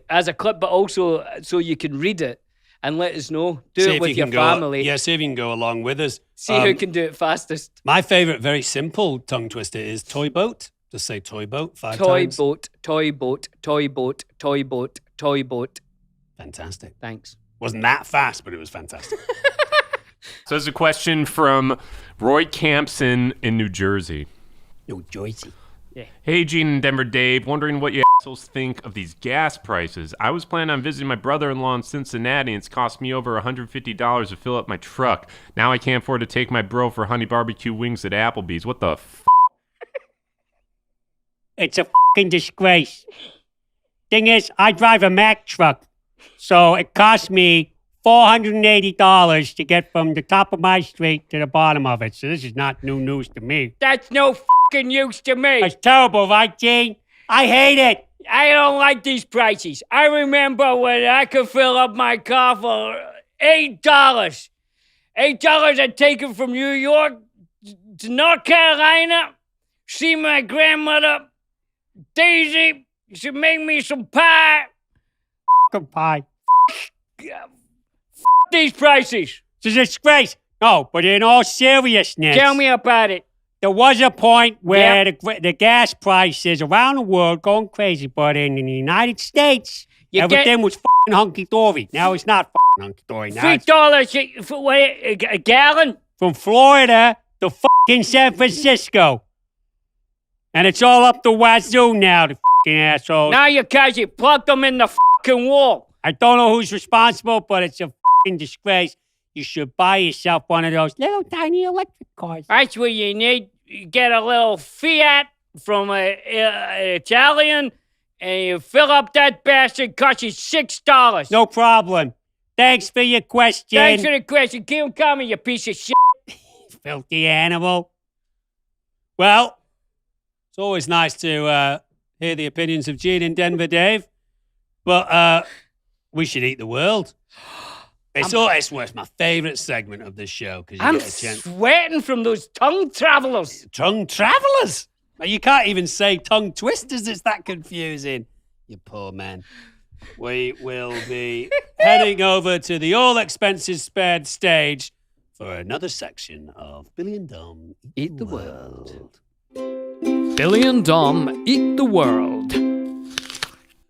As a clip, but also so you can read it and let us know. Do See it if with you your can go- family. Yeah, see if you can go along with us. See who can do it fastest. My favourite, very simple tongue twister is toy boat. Just say toy boat 5 Toy times. boat, toy boat, toy boat, toy boat, toy boat. Fantastic. Thanks. Wasn't that fast, but it was fantastic. So there's a question from Roy Campson in New Jersey. New Jersey. Hey, Gene and Denver Dave, wondering what you assholes think of these gas prices. I was planning on visiting my brother-in-law in Cincinnati, and it's cost me over $150 to fill up my truck. Now I can't afford to take my bro for honey barbecue wings at Applebee's. What the f***? It's a fucking disgrace. Thing is, I drive a Mack truck, so it cost me $480 to get from the top of my street to the bottom of it. So this is not new news to me. That's no fucking news to me. It's terrible, right, Gene? I hate it. I don't like these prices. I remember when I could fill up my car for $8. $8 I'd take it from New York to North Carolina, see my grandmother, Daisy. She make me some pie. Goodbye. These prices. It's a disgrace. No, but in all seriousness, Tell me about it. there was a point where the gas prices around the world going crazy, but in the United States, You everything was fucking hunky-dory. Now it's not fucking hunky-dory. Now it's $3 for a gallon. from Florida to fucking San Francisco. And it's all up the wazoo now, the fucking assholes. Now you guys, you plugged them in the fucking wall. I don't know who's responsible, but it's a fucking disgrace. You should buy yourself one of those little tiny electric cars. That's what you need. You get a little Fiat from an Italian, and you fill up that bastard. Costs you $6. No problem. Thanks for your question. Thanks for the question. Keep 'em coming, you piece of shit. Filthy animal. Well, it's always nice to hear the opinions of Gene in Denver, Dave. But we should eat the world. It's my favourite segment of this show because you I'm get a chance. sweating from those tongue travelers. Tongue travelers. You can't even say tongue twisters. It's that confusing. You poor man. We will be heading over to the all expenses spared stage for another section of Billy and Dom Eat the World. Billy and Dom eat the world.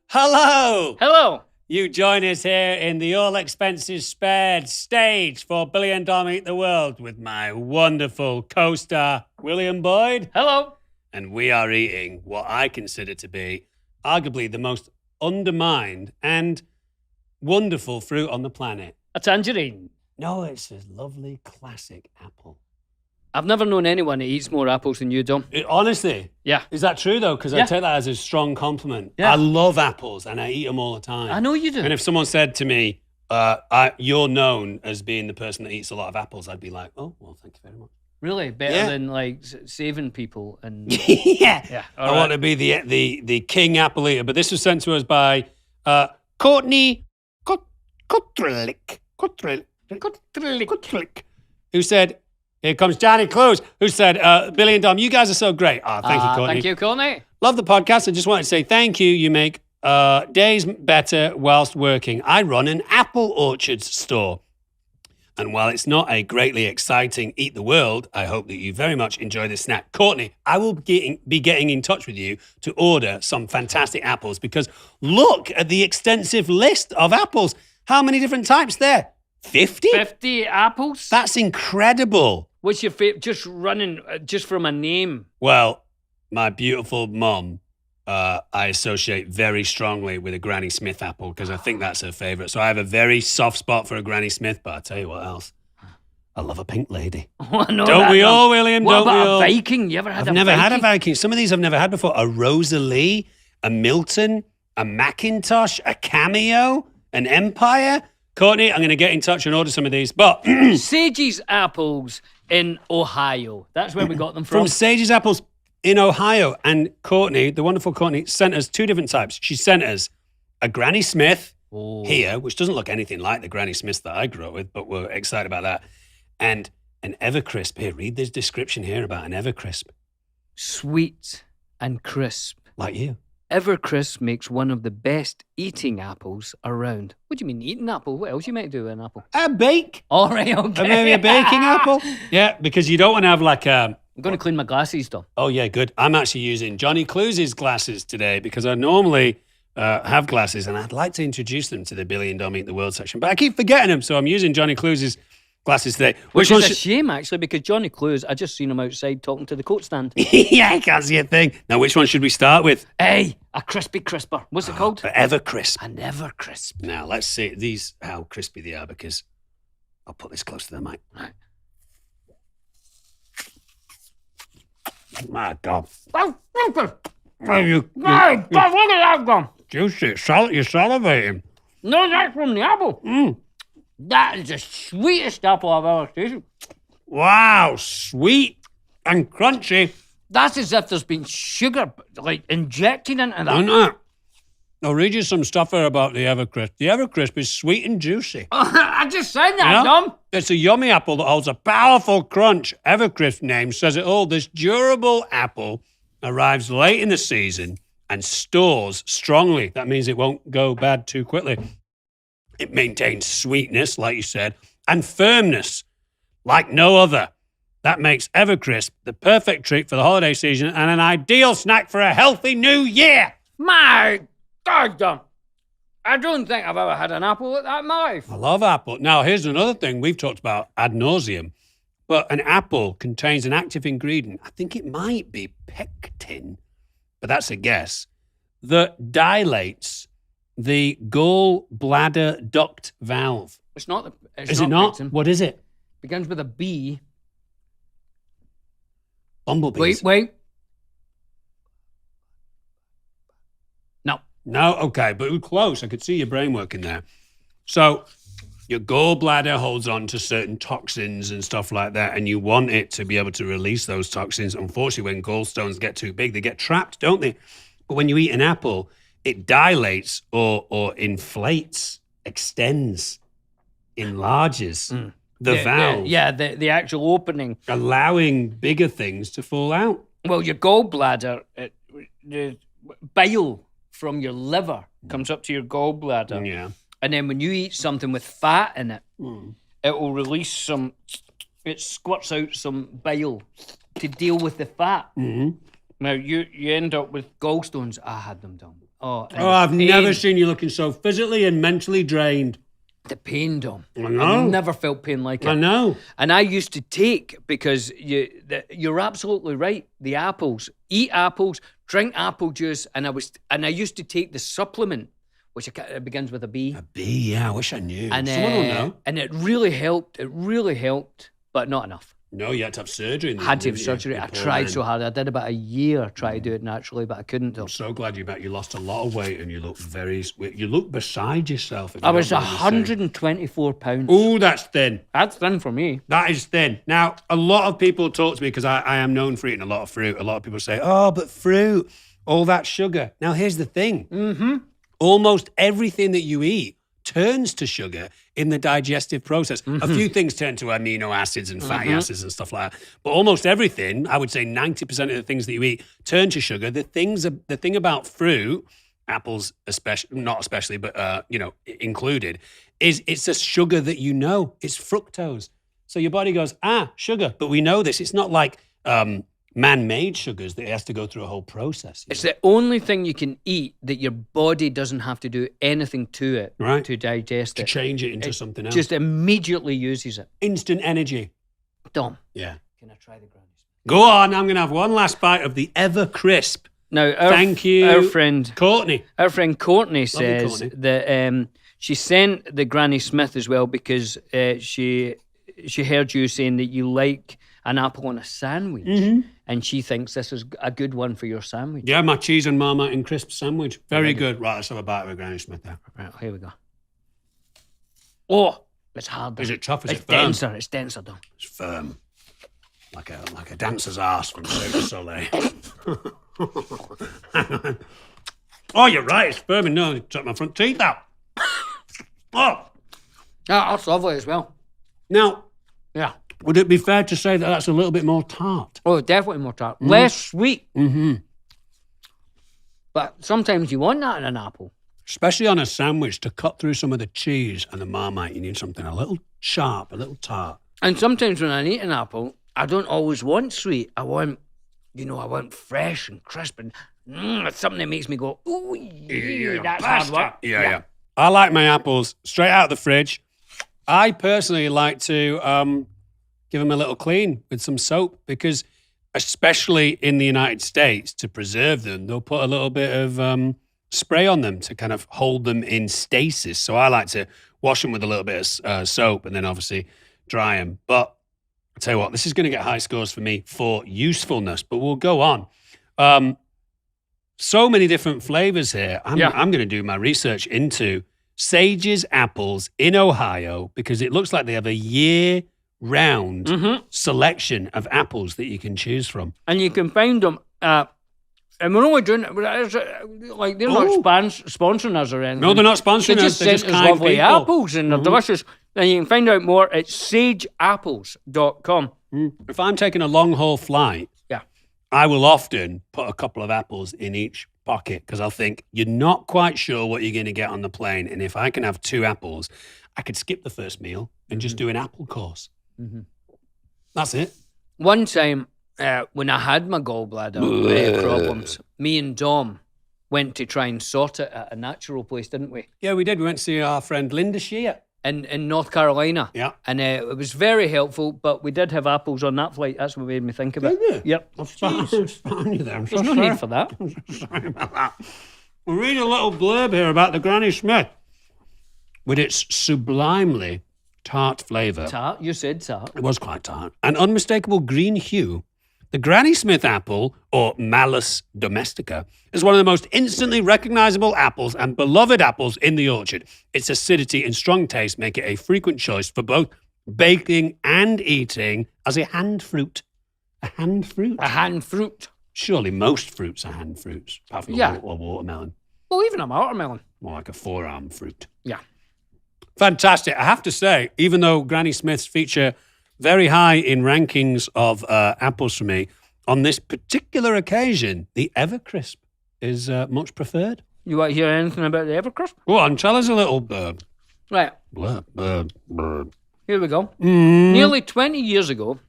Hello. Hello. You join us here in the all expenses spared stage for Billy and Dom Eat the World with my wonderful co-star William Boyd. Hello. And we are eating what I consider to be arguably the most undermined and wonderful fruit on the planet. A tangerine. No, it's a lovely classic apple. I've never known anyone that eats more apples than you, Dom. Honestly, Yeah. is that true though? Because I Yeah. take that as a strong compliment. Yeah. I love apples and I eat them all the time. I know you do. And if someone said to me, you're known as being the person that eats a lot of apples, I'd be like, oh, well, thank you very much. Really? Better Yeah. than like saving people and Yeah. yeah. I want to be the king apple eater. But this was sent to us by Courtney Kotrelik, who said, here comes Johnny Close, who said, Billy and Dom, you guys are so great. Thank you, Courtney. Thank you, Courtney. Love the podcast. I just wanted to say thank you. You make days better whilst working. I run an apple orchards store. And while it's not a greatly exciting Eat the World, I hope that you very much enjoy this snack. Courtney, I will be getting in touch with you to order some fantastic apples because look at the extensive list of apples. How many different types there? 50? 50 apples? That's incredible. What's your favorite? Just running, just from a name. Well, my beautiful mom, I associate very strongly with a Granny Smith apple because I think that's her favorite. So I have a very soft spot for a Granny Smith, but I'll tell you what else. I love a pink lady. Oh, I know Don't that, we Dom. all, William? What Don't we about all? a Viking? You ever had I've a never Viking? had a Viking. Some of these I've never had before. A Rosalie, a Milton, a Macintosh, a Cameo, an Empire. Courtney, I'm going to get in touch and order some of these. But Sage's apples in Ohio. That's where we got them from. from Sage's Apples, in Ohio. And Courtney, the wonderful Courtney, sent us 2 different types. She sent us a Granny Smith here, which doesn't look anything like the Granny Smiths that I grew up with, but we're excited about that. And an Evercrisp. Here, read this description here about an Evercrisp. Sweet and crisp. Like you. Evercrisp makes one of the best eating apples around. What do you mean eating apple? What else you might do with an apple? A bake. All right, okay. Maybe a baking apple. Yeah, because you don't want to have like a... I'm going to clean my glasses, though. Oh, yeah, good. I'm actually using Johnny Clues's glasses today because I normally have glasses and I'd like to introduce them to the Billy and Dom Eat the World section, but I keep forgetting them, so I'm using Johnny Clues's glasses today. Which is a shame, actually, because Johnny Clues, I just seen him outside talking to the coat stand. Yeah, I can't see a thing. Now, which one should we start with? Hey, a crispy crisper. What's it called? Evercrisp. An Evercrisp. Now, let's see these how crispy they are because I'll put this close to the mic. Right. My God. Oh, You, my God, look at that gum. juicy. You're salivating. No, that's from the apple. Mm. That is the sweetest apple I've ever tasted. Wow, sweet and crunchy. That's as if there's been sugar, like, injected into that. Isn't it? I'll read you some stuff here about the Evercrisp. The Evercrisp is sweet and juicy. I just said that, Yeah. Dom. It's a yummy apple that holds a powerful crunch. Evercrisp name says it all. This durable apple arrives late in the season and stores strongly. That means it won't go bad too quickly. It maintains sweetness, like you said, and firmness like no other. That makes Evercrisp the perfect treat for the holiday season and an ideal snack for a healthy new year. My God, Dom. I don't think I've ever had an apple like that in my life. I love apple. Now, here's another thing we've talked about ad nauseum, but an apple contains an active ingredient. I think it might be pectin, but that's a guess, that dilates the gallbladder duct valve. It's not the. It's Is it not? pectin. What is it? Begins with a B. Bumblebees. Wait. No. No, okay, but it was close. I could see your brain working there. So your gallbladder holds on to certain toxins and stuff like that, and you want it to be able to release those toxins. Unfortunately, when gallstones get too big, they get trapped, don't they? But when you eat an apple, it dilates or inflates, extends, enlarges the valve, The actual opening. allowing bigger things to fall out. Well, your gallbladder, the bile from your liver comes up to your gallbladder. Yeah. And then when you eat something with fat in it, it will release it squirts out some bile to deal with the fat. Mm-hmm. Now, you end up with gallstones. I had them done. Oh, and Oh, I've the never pain- seen you looking so physically and mentally drained. The pain, Dom. I know. I've never felt pain like it. I know. And I used to take, because you're absolutely right, the apples. Eat apples, drink apple juice, and I used to take the supplement, which it begins with a B. A bee, yeah, I wish I knew. And Someone will know. and it really helped. It really helped, but not enough. No, you had to have surgery. I had to have surgery. I tried so hard. I did about a year trying to do it naturally, but I couldn't. Though. I'm so glad you lost a lot of weight and you look you look beside yourself. if I you was don't mind me saying. 124 pounds. Oh, that's thin. That's thin for me. That is thin. Now, a lot of people talk to me because I am known for eating a lot of fruit. A lot of people say, oh, but fruit, all that sugar. Now, here's the thing. Mm-hmm. Almost everything that you eat turns to sugar in the digestive process. A few things turn to amino acids and fatty acids and stuff like that. But almost everything, I would say 90% of the things that you eat turn to sugar. The thing about fruit, apples especially, not especially, but included, is it's a sugar that you know. It's fructose. So your body goes, sugar. But we know this. It's not like man-made sugars that it has to go through a whole process. It's the only thing you can eat that your body doesn't have to do anything to it Right. to digest to it. change it into something else. Just immediately uses it. instant energy. Dom, Yeah. can I try the Granny Smith? Go on. I'm going to have one last bite of the Evercrisp. Now, Thank you, Our friend Courtney. says Courtney. that she sent the Granny Smith as well because she heard you saying that you like an apple on a sandwich, and she thinks this is a good one for your sandwich. Yeah, my cheese and Marmite and crisp sandwich. Very good. Right, let's have a bite of a Granny Smith there. Right, here we go. Oh, it's harder. Is it tough? Is It's it firm? denser. It's denser, Dom. It's firm. Like a dancer's ass from Cirque du Soleil. Oh, you're right. It's firm. No, I took my front teeth out. Oh. Yeah, that's lovely as well. Now, Yeah. would it be fair to say that that's a little bit more tart? Oh, definitely more tart. Less sweet. Mm-hmm. But sometimes you want that in an apple. Especially on a sandwich, to cut through some of the cheese and the Marmite, you need something a little sharp, a little tart. And sometimes when I eat an apple, I don't always want sweet. I want fresh and crisp and it's something that makes me go, ooh, yeah, that's hard work. Yeah. I like my apples straight out of the fridge. I personally like to give them a little clean with some soap because, especially in the United States, to preserve them, they'll put a little bit of spray on them to kind of hold them in stasis. So I like to wash them with a little bit of soap and then obviously dry them. But I'll tell you what, this is going to get high scores for me for usefulness, but we'll go on. So many different flavors here. I'm going to do my research into Sage's apples in Ohio because it looks like they have a year-round selection of apples that you can choose from. And you can find them and we're only doing it, like they're not sponsoring us or anything. No, they're not sponsoring They us. just They're sent just us kind lovely people. apples and they're delicious. And you can find out more at sageapples.com. If I'm taking a long-haul flight, Yeah. I will often put a couple of apples in each pocket because I'll think you're not quite sure what you're going to get on the plane. And if I can have 2 apples, I could skip the first meal and just do an apple course. That's it. One time when I had my gallbladder problems, me and Dom went to try and sort it at a natural place, didn't we? Yeah, we did. We went to see our friend Linda Shear. In North Carolina. Yeah. And it was very helpful, but we did have apples on that flight. That's what made me think of it. Did you? Yep. I'm sorry you there. I'm so There's no sorry. need for that. Sorry about that. We'll read a little blurb here about the Granny Smith. With its sublimely tart flavour. Tart. You said tart. It was quite tart. An unmistakable green hue. The Granny Smith apple, or Malus domestica, is one of the most instantly recognizable apples and beloved apples in the orchard. Its acidity and strong taste make it a frequent choice for both baking and eating as a hand fruit. A hand fruit? A hand fruit. Surely most fruits are hand fruits, apart from a watermelon. Well, even a watermelon. More like a forearm fruit. Yeah. Fantastic. I have to say, even though Granny Smiths feature very high in rankings of apples for me, on this particular occasion, the Evercrisp is much preferred. You want to hear anything about the Evercrisp? Go on, tell us a little blurb. Right. Blurb. Here we go. Nearly 20 years ago,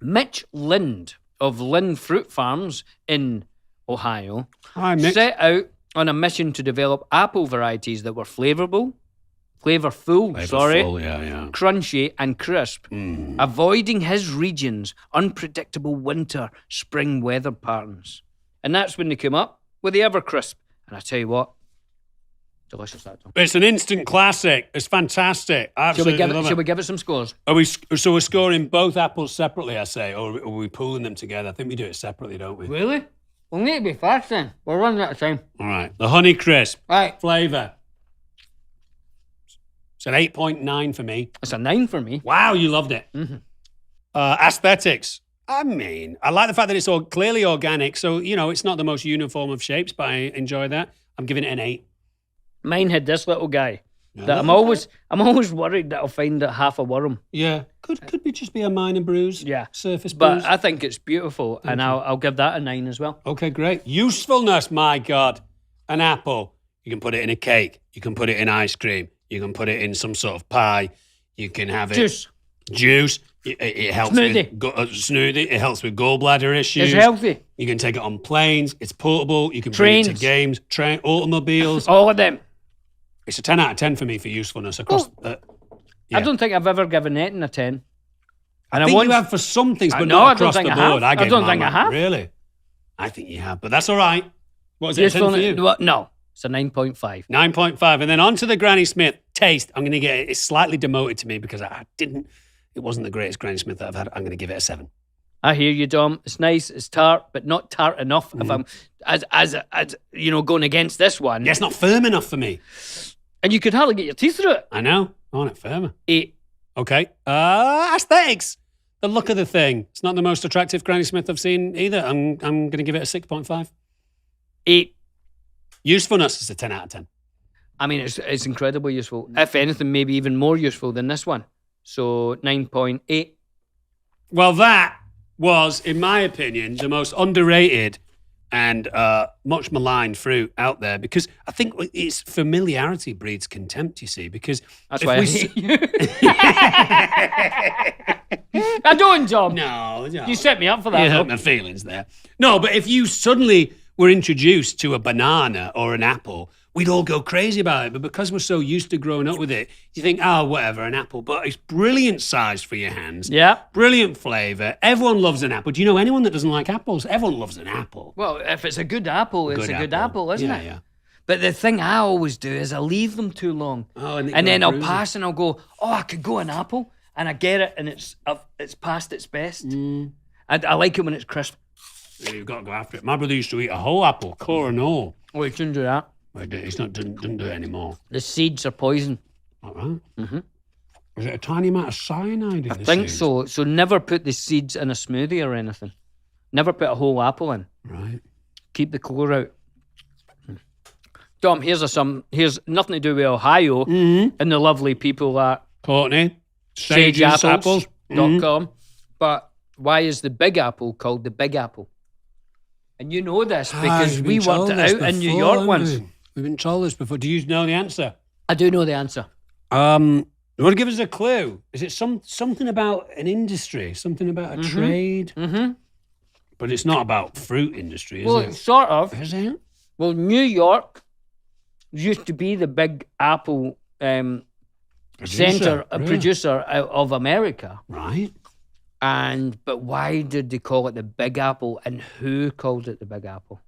Mitch Lind of Lind Fruit Farms in Ohio Hi, Mitch. set out on a mission to develop apple varieties that were flavorful, Flavorful, yeah. crunchy and crisp, avoiding his region's unpredictable winter, spring weather patterns. And that's when they came up with the Evercrisp. And I tell you what, delicious that time. It's an instant classic. It's fantastic. I Shall we absolutely give it? love Shall we give it some scores? So we're scoring both apples separately, I say, or are we pooling them together? I think we do it separately, don't we? Really? We'll need to be fast then. We're running out of time. All right. The Honey Crisp Right, flavour. It's an 8.9 for me. it's a 9 for me. Wow, you loved it. Aesthetics. I mean, I like the fact that it's all clearly organic. So, it's not the most uniform of shapes, but I enjoy that. I'm giving it an 8. Mine had this little guy that I'm always worried that I'll find it half a worm. Yeah. Could be just be a minor bruise. Yeah. Surface But bruise. I think it's beautiful, and I'll give that a 9 as well. Okay, great. Usefulness, my God. An apple. You can put it in a cake. You can put it in ice cream. You can put it in some sort of pie. You can have it. Juice. It helps Smoothie. with smoothie. It helps with gallbladder issues. It's healthy. You can take it on planes. It's portable. You can bring it to Trains. games, automobiles. All of them. It's a 10 out of 10 for me for usefulness across. Yeah. I don't think I've ever given anything a 10. And I think you have for some things, but No, not I don't across the think I board. have. I gave don't mine think I one. have. Really? I think you have, but that's all right. What is it, a 10 for you? No, it's a 9.5. 9.5. And then on to the Granny Smith taste. I'm going to get it. It's slightly demoted to me because it wasn't the greatest Granny Smith that I've had. I'm going to give it a 7. I hear you, Dom. It's nice. It's tart, but not tart enough. If I'm as going against this one, Yeah, it's not firm enough for me. and you could hardly get your teeth through it. I know. I want it firmer. 8. Okay. Aesthetics. the look of the thing. It's not the most attractive Granny Smith I've seen either. I'm going to give it a 6.5. 8. Usefulness is a 10 out of 10. I mean, it's incredibly useful. If anything, maybe even more useful than this one. So 9.8. Well, that was, in my opinion, the most underrated and much maligned fruit out there, because I think its familiarity breeds contempt, you see, because That's if why I we hate you. I don't, John. No. You set me up for that. You though. hurt my feelings there. No, but if you suddenly were introduced to a banana or an apple, we'd all go crazy about it. But because we're so used to growing up with it, you think, oh, whatever, an apple. But it's brilliant size for your hands. Yeah. Brilliant flavour. Everyone loves an apple. Do you know anyone that doesn't like apples? Everyone loves an apple. Well, if it's a good apple, it's a good apple, isn't it? Yeah. But the thing I always do is I leave them too long. Oh, and then I'll pass and I'll go, oh, I could go an apple. And I get it and it's past its best. I like it when it's crisp. Yeah, you've got to go after it. My brother used to eat a whole apple, core and all. Oh, you shouldn't do that. But he's not doesn't do it anymore. The seeds are poison. All right. Mm-hmm. Is it a tiny amount of cyanide in I the think seeds? so. So never put the seeds in a smoothie or anything. Never put a whole apple in. Right. Keep the core out. Dom, here's nothing to do with Ohio and the lovely people at Courtney. Sageapples. sageapples.com. But why is the Big Apple called the Big Apple? And you know this because we worked it out in New York once. We've been told this before. Do you know the answer? I do know the answer. You want to give us a clue? Is it something about an industry? Something about a trade? Mm-hmm. But it's not about fruit industry, is Well, it? it's sort of. Is it? Well, New York used to be the Big Apple producer of America. Right. But why did they call it the Big Apple, and who called it the Big Apple?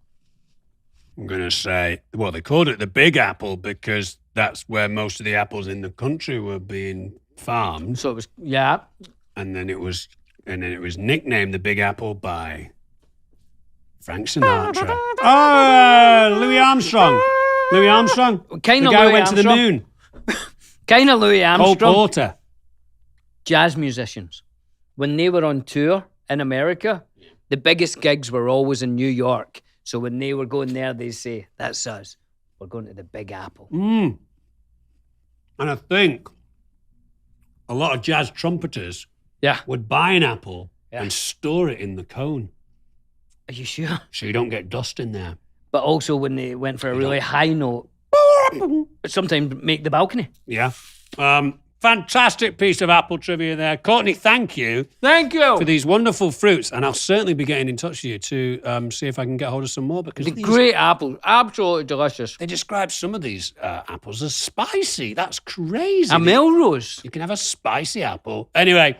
I'm going to say, well, they called it the Big Apple because that's where most of the apples in the country were being farmed. So it was, yeah. And then it was nicknamed the Big Apple by Frank Sinatra. Oh, Louis Armstrong. Louis Armstrong. Kind The of guy who Louis went to the Armstrong. moon. Kind of Louis Cole Armstrong. Porter. Jazz musicians, when they were on tour in America, the biggest gigs were always in New York. So when they were going there, they'd say, that's us. We're going to the Big Apple. And I think a lot of jazz trumpeters Yeah. would buy an apple Yeah. and store it in the cone Are you sure? so you don't get dust in there. But also when they went for a really high note, sometimes make the balcony. Yeah. Fantastic piece of apple trivia there. Courtney, thank you Thank you. for these wonderful fruits. And I'll certainly be getting in touch with you to see if I can get hold of some more because The great apple, absolutely delicious. they describe some of these apples as spicy. That's crazy. A Melrose. You can have a spicy apple. Anyway,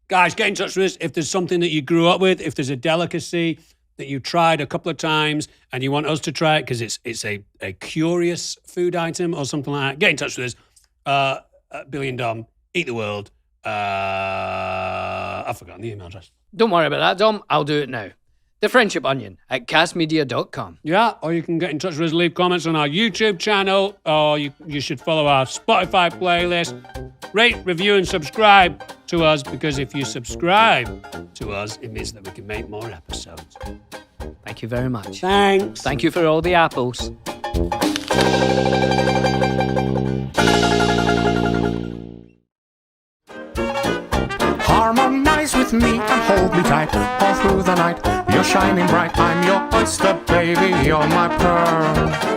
guys, get in touch with us if there's something that you grew up with, if there's a delicacy that you tried a couple of times and you want us to try it because it's a curious food item or something like that. Get in touch with us. Billy and Dom, Eat the World. I've forgotten the email address. Don't worry about that, Dom. I'll do it now. The Friendship Onion at castmedia.com. Yeah, or you can get in touch with us, leave comments on our YouTube channel, or you should follow our Spotify playlist. Rate, review, and subscribe to us, because if you subscribe to us, it means that we can make more episodes. Thank you very much. Thanks. Thank you for all the apples. Harmonize with me and hold me tight all through the night. You're shining bright, I'm your oyster, baby, you're my pearl.